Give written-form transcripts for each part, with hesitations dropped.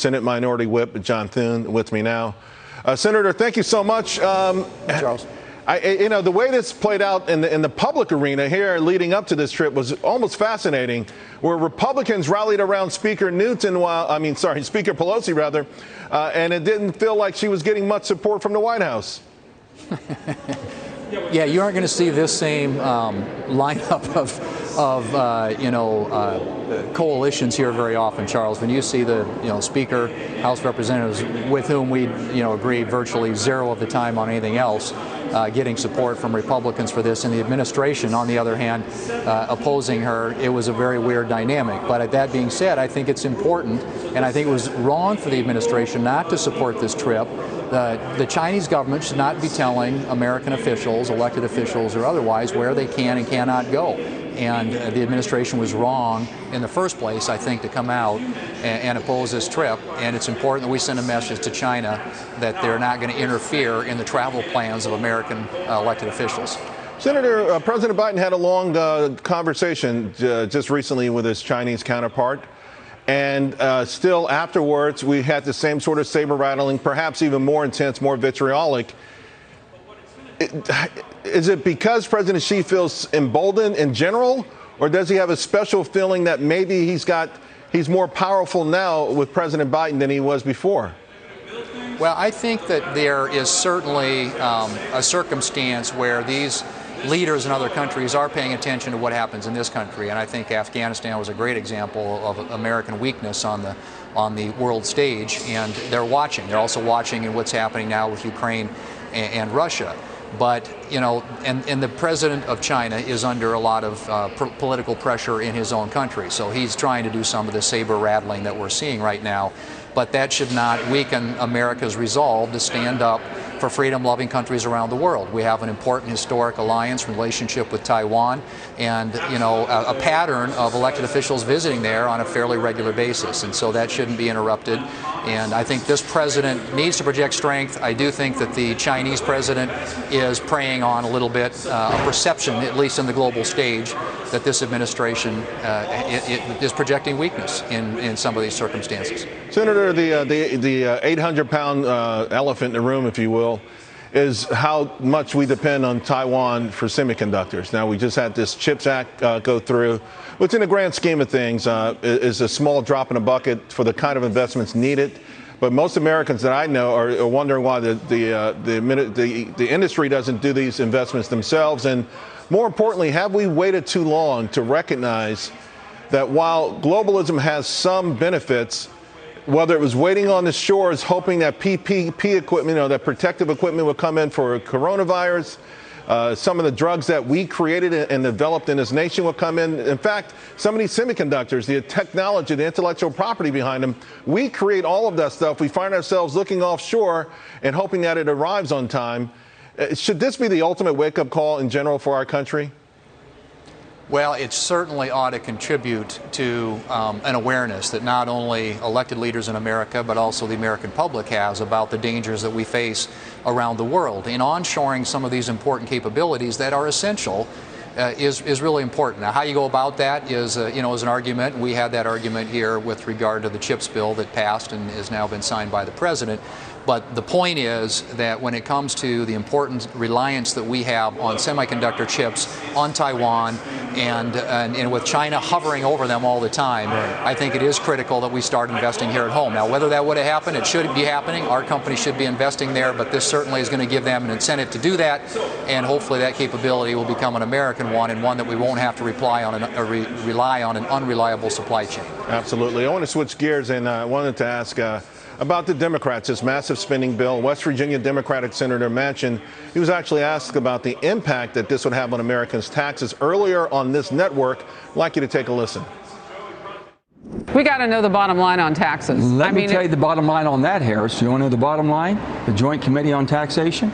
Senate Minority Whip John Thune with me now. Senator, thank you so much. Charles. The way this played out in the public arena here leading up to this trip was almost fascinating, where Republicans rallied around Speaker Speaker Pelosi, rather, and it didn't feel like she was getting much support from the White House. Yeah, you aren't going to see this same lineup of coalitions here very often, Charles. When you see the Speaker, House Representatives, with whom we agree virtually zero of the time on anything else, getting support from Republicans for this, and the administration, on the other hand, opposing her, it was a very weird dynamic. But that being said, I think it's important, and I think it was wrong for the administration not to support this trip. The Chinese government should not be telling American officials, elected officials or otherwise, where they can and cannot go. And the administration was wrong in the first place, I think, to come out and oppose this trip. And it's important that we send a message to China that they're not going to interfere in the travel plans of American elected officials. Senator, President Biden had a long conversation just recently with his Chinese counterpart. And still afterwards, we had the same sort of saber rattling, perhaps even more intense, more vitriolic. Is it because President Xi feels emboldened in general, or does he have a special feeling that maybe he's more powerful now with President Biden than he was before? Well, I think that there is certainly a circumstance where these leaders in other countries are paying attention to what happens in this country, and I think Afghanistan was a great example of American weakness on the world stage, and they're watching. They're also watching in what's happening now with Ukraine and Russia. But, and the president of China is under a lot of political pressure in his own country, so he's trying to do some of the saber rattling that we're seeing right now. But that should not weaken America's resolve to stand up for freedom-loving countries around the world. We have an important historic alliance relationship with Taiwan, and a pattern of elected officials visiting there on a fairly regular basis, and so that shouldn't be interrupted. And I think this president needs to project strength. I do think that the Chinese president is preying on a little bit a perception, at least in the global stage, that this administration is projecting weakness in some of these circumstances. Senator, the 800-pound elephant in the room, if you will, is how much we depend on Taiwan for semiconductors. Now, we just had this CHIPS Act go through, which in the grand scheme of things is a small drop in the bucket for the kind of investments needed. But most Americans that I know are wondering why the industry doesn't do these investments themselves. And more importantly, have we waited too long to recognize that while globalism has some benefits, whether it was waiting on the shores, hoping that PPE equipment, that protective equipment would come in for coronavirus, some of the drugs that we created and developed in this nation will come in. In fact, some of these semiconductors, the technology, the intellectual property behind them, we create all of that stuff. We find ourselves looking offshore and hoping that it arrives on time. Should this be the ultimate wake-up call in general for our country? Well, it certainly ought to contribute to an awareness that not only elected leaders in America, but also the American public has about the dangers that we face around the world. In onshoring some of these important capabilities that are essential is really important. Now, how you go about that is an argument. We had that argument here with regard to the CHIPS bill that passed and has now been signed by the president. But the point is that when it comes to the important reliance that we have on semiconductor chips on Taiwan and with China hovering over them all the time, I think it is critical that we start investing here at home. Now, whether that would have happened, it should be happening. Our company should be investing there, but this certainly is going to give them an incentive to do that, and hopefully that capability will become an American one and one that we won't have to rely on an unreliable supply chain. Absolutely. I want to switch gears, and I wanted to ask about the Democrats, this massive spending bill. West Virginia Democratic Senator Manchin, he was actually asked about the impact that this would have on Americans' taxes earlier on this network. I'd like you to take a listen. We got to know the bottom line on taxes. Let me tell you the bottom line on that, Harris. You want to know the bottom line? The Joint Committee on Taxation?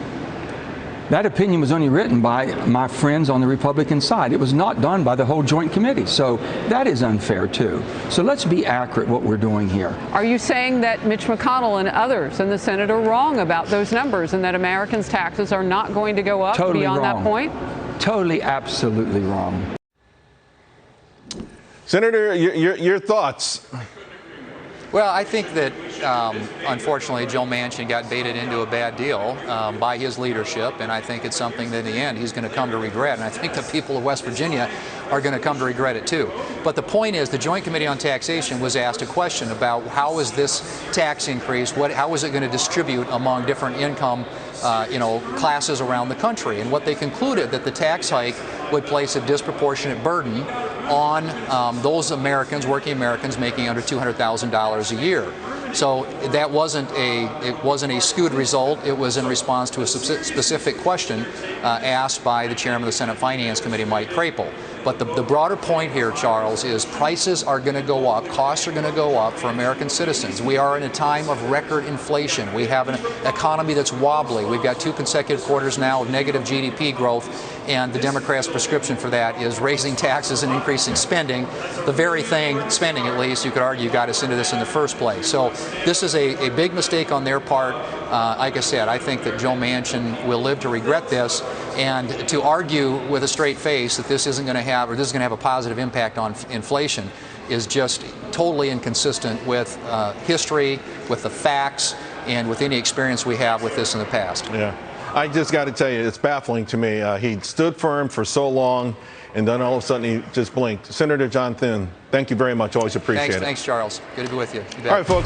That opinion was only written by my friends on the Republican side. It was not done by the whole Joint Committee. So that is unfair, too. So let's be accurate what we're doing here. Are you saying that Mitch McConnell and others in the Senate are wrong about those numbers and that Americans' taxes are not going to go up beyond that point? Totally, absolutely wrong. Senator, your thoughts? Well, I think that unfortunately, Joe Manchin got baited into a bad deal by his leadership, and I think it's something that in the end he's going to come to regret, and I think the people of West Virginia are going to come to regret it too. But the point is, the Joint Committee on Taxation was asked a question about how is this tax increase, how is it going to distribute among different income classes around the country, and what they concluded that the tax hike would place a disproportionate burden on those Americans, working Americans, making under $200,000 a year. So that wasn't a skewed result. It was in response to a specific question asked by the chairman of the Senate Finance Committee, Mike Crapo. But the broader point here, Charles, is prices are going to go up, costs are going to go up for American citizens. We are in a time of record inflation. We have an economy that's wobbly. We've got 2 consecutive quarters now of negative GDP growth, and the Democrats' prescription for that is raising taxes and increasing spending, the very thing, spending at least, you could argue got us into this in the first place. So this is a big mistake on their part. Like I said, I think that Joe Manchin will live to regret this, and to argue with a straight face that this isn't going to have, or this is going to have a positive impact on inflation, is just totally inconsistent with history, with the facts, and with any experience we have with this in the past. Yeah, I just got to tell you, it's baffling to me. He stood firm for so long, and then all of a sudden he just blinked. Senator John Thune, thank you very much. Always appreciate it. Thanks, Charles. Good to be with you. You bet. All right, folks.